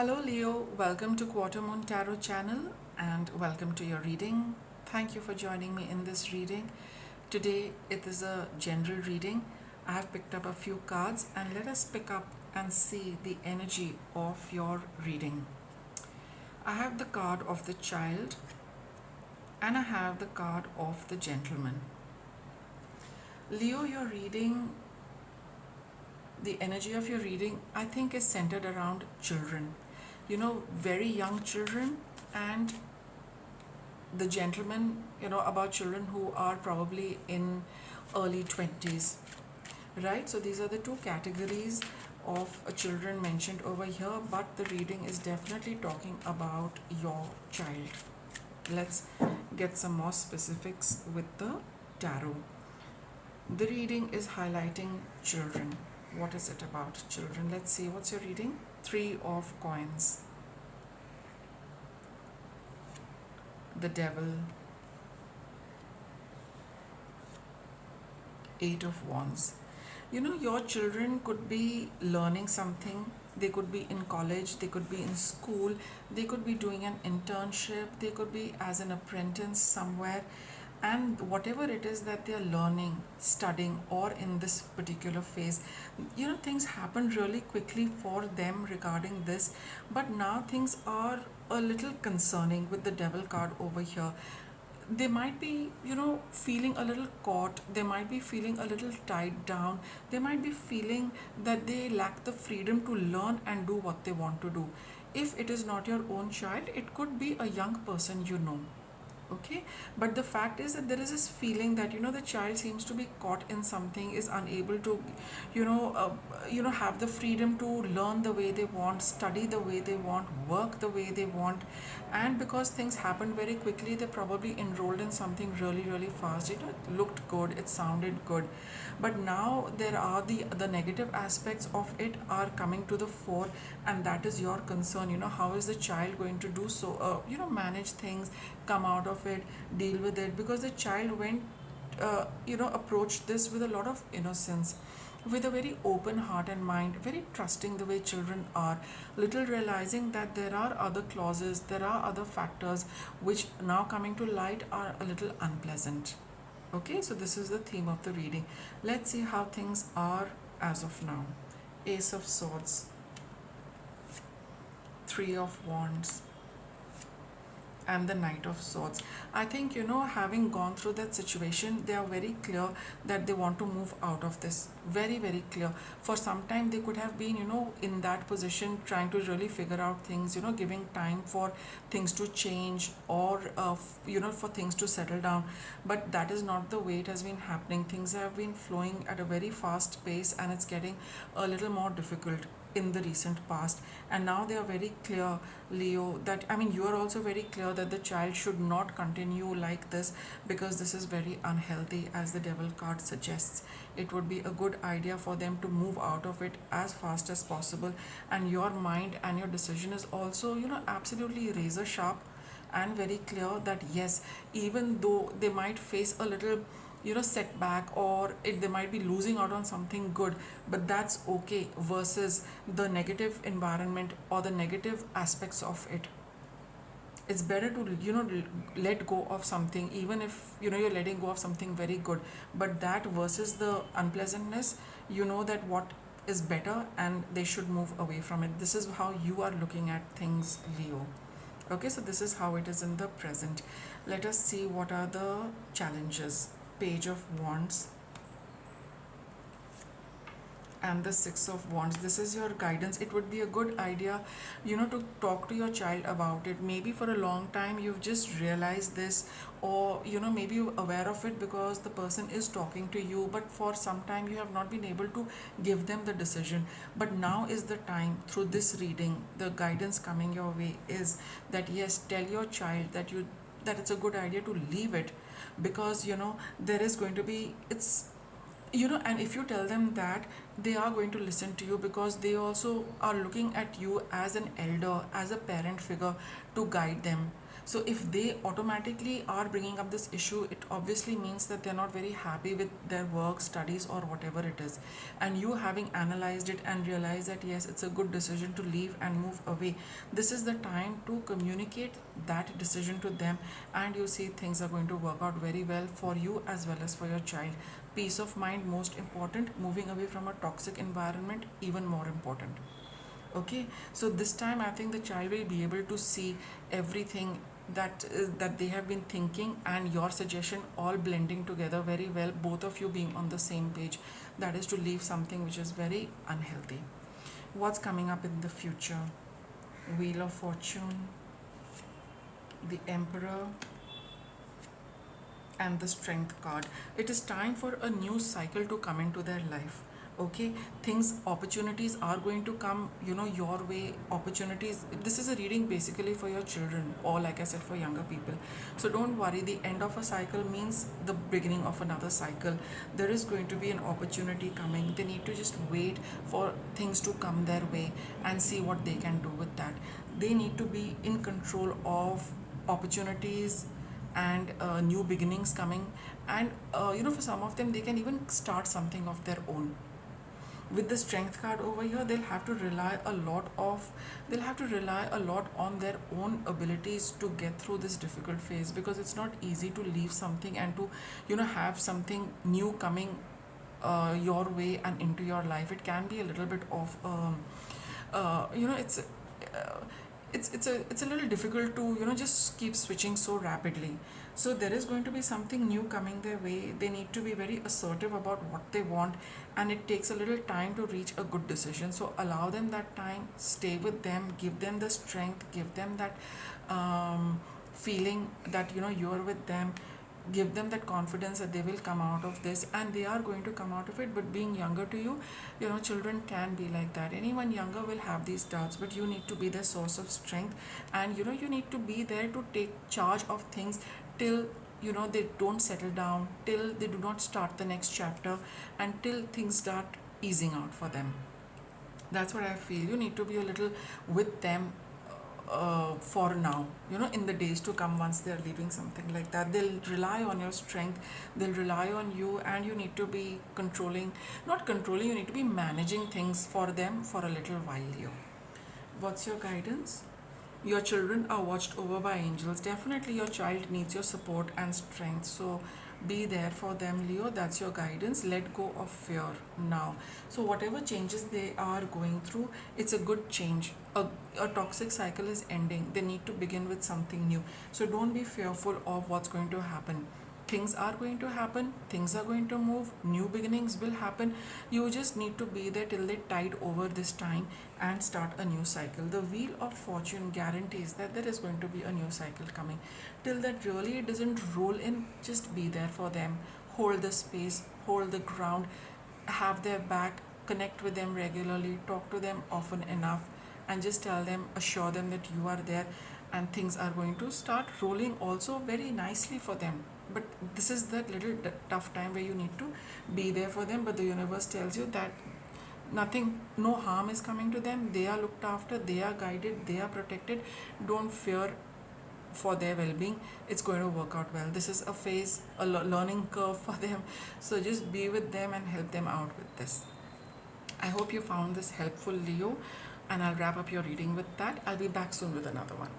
Hello Leo, welcome to Quarter Moon Tarot channel and welcome to your reading. Thank you for joining me in this reading. Today it is a general reading. I have picked up a few cards and let us pick up and see the energy of your reading. I have the card of the child and I have the card of the gentleman. Leo, your reading, the energy of your reading, I think is centered around children. Very young children, and the gentleman, about children who are probably in early 20s, right? So these are the two categories of children mentioned over here, but the reading is definitely talking about your child. Let's get some more specifics with the tarot. The reading is highlighting children. What is it about children? Let's see. What's your reading? Three of Coins, the Devil, Eight of Wands. Your children could be learning something. They could be in college, they could be in school, they could be doing an internship, they could be as an apprentice somewhere, and whatever it is that they are learning, studying, or in this particular phase, things happen really quickly for them regarding this. But now things are a little concerning with the Devil card over here. They might be feeling a little caught, they might be feeling a little tied down, they might be feeling that they lack the freedom to learn and do what they want to do. If it is not your own child, it could be a young person, okay. But the fact is that there is this feeling that the child seems to be caught in something, is unable to have the freedom to learn the way they want, study the way they want, work the way they want. And because things happened very quickly, they probably enrolled in something really really fast. It looked good, it sounded good, but now there are the negative aspects of it are coming to the fore, and that is your concern. How is the child going to do so, manage things, come out of it, deal with it, because the child went approached this with a lot of innocence, with a very open heart and mind, very trusting the way children are, little realizing that there are other clauses, there are other factors which now coming to light are a little unpleasant. Okay, so this is the theme of the reading. Let's see how things are as of now. Ace of Swords, Three of Wands, and the Knight of Swords. I think, having gone through that situation, they are very clear that they want to move out of this. Very, very clear. For some time, they could have been, in that position, trying to really figure out things, giving time for things to change, or, for things to settle down. But that is not the way it has been happening. Things have been flowing at a very fast pace, and it's getting a little more difficult in the recent past. And now they are very clear, Leo, that you are also very clear that the child should not continue like this, because this is very unhealthy, as the Devil card suggests. It would be a good idea for them to move out of it as fast as possible. And your mind and your decision is also absolutely razor sharp and very clear that yes, even though they might face a little setback, or they might be losing out on something good, but that's okay, versus the negative environment or the negative aspects of it. It's better to let go of something, even if you're letting go of something very good, but that versus the unpleasantness, that what is better, and they should move away from it. This is how you are looking at things, Leo. Okay, so this is how it is in the present. Let us see what are the challenges. Page of Wands and the Six of Wands. This is your guidance. It would be a good idea to talk to your child about it. Maybe for a long time you've just realized this, or maybe you're aware of it because the person is talking to you, but for some time you have not been able to give them the decision. But now is the time. Through this reading, the guidance coming your way is that yes, tell your child that it's a good idea to leave it, because there is going to be, And if you tell them that, they are going to listen to you, because they also are looking at you as an elder, as a parent figure, to guide them. So if they automatically are bringing up this issue, it obviously means that they're not very happy with their work, studies, or whatever it is. And you, having analyzed it and realized that yes, it's a good decision to leave and move away, this is the time to communicate that decision to them, and you see things are going to work out very well for you as well as for your child. Peace of mind most important, moving away from a toxic environment even more important. Okay, so this time I think the child will be able to see everything that they have been thinking, and your suggestion all blending together very well, both of you being on the same page, that is to leave something which is very unhealthy. What's coming up in the future? Wheel of Fortune, the Emperor, and the Strength card. It is time for a new cycle to come into their life. Okay, things, opportunities are going to come, your way. Opportunities, this is a reading basically for your children, or like I said, for younger people. So don't worry, the end of a cycle means the beginning of another cycle. There is going to be an opportunity coming. They need to just wait for things to come their way and see what they can do with that. They need to be in control of opportunities and new beginnings coming. And for some of them, they can even start something of their own. With the Strength card over here, they'll have to rely a lot on their own abilities to get through this difficult phase, because it's not easy to leave something and to have something new coming your way and into your life. It can be a little bit of it's a little difficult to just keep switching so rapidly. So there is going to be something new coming their way. They need to be very assertive about what they want, and it takes a little time to reach a good decision. So allow them that time, stay with them, give them the strength, give them that feeling that you're with them, give them that confidence that they will come out of this, and they are going to come out of it. But being younger to you, children can be like that. Anyone younger will have these doubts, but you need to be the source of strength, and you need to be there to take charge of things till they don't settle down, till they do not start the next chapter, until things start easing out for them. That's what I feel. You need to be a little with them for now, in the days to come. Once they're leaving something like that, they'll rely on your strength, they'll rely on you, and you need to be not controlling, you need to be managing things for them for a little while here. What's your guidance? Your children are watched over by angels. Definitely your child needs your support and strength, so be there for them, Leo. That's your guidance. Let go of fear now. So whatever changes they are going through, it's a good change. A toxic cycle is ending. They need to begin with something new. So don't be fearful of what's going to happen. Things are going to happen, things are going to move, new beginnings will happen. You just need to be there till they tide over this time and start a new cycle. The Wheel of Fortune guarantees that there is going to be a new cycle coming. Till that really it doesn't roll in, just be there for them. Hold the space, hold the ground, have their back, connect with them regularly, talk to them often enough, and just tell them, assure them that you are there, and things are going to start rolling also very nicely for them. But this is that little tough time where you need to be there for them. But the universe tells you that no harm is coming to them. They are looked after, they are guided, they are protected. Don't fear for their well-being. It's going to work out well. This is a phase, a learning curve for them. So just be with them and help them out with this. I hope you found this helpful, Leo, and I'll wrap up your reading with that. I'll be back soon with another one.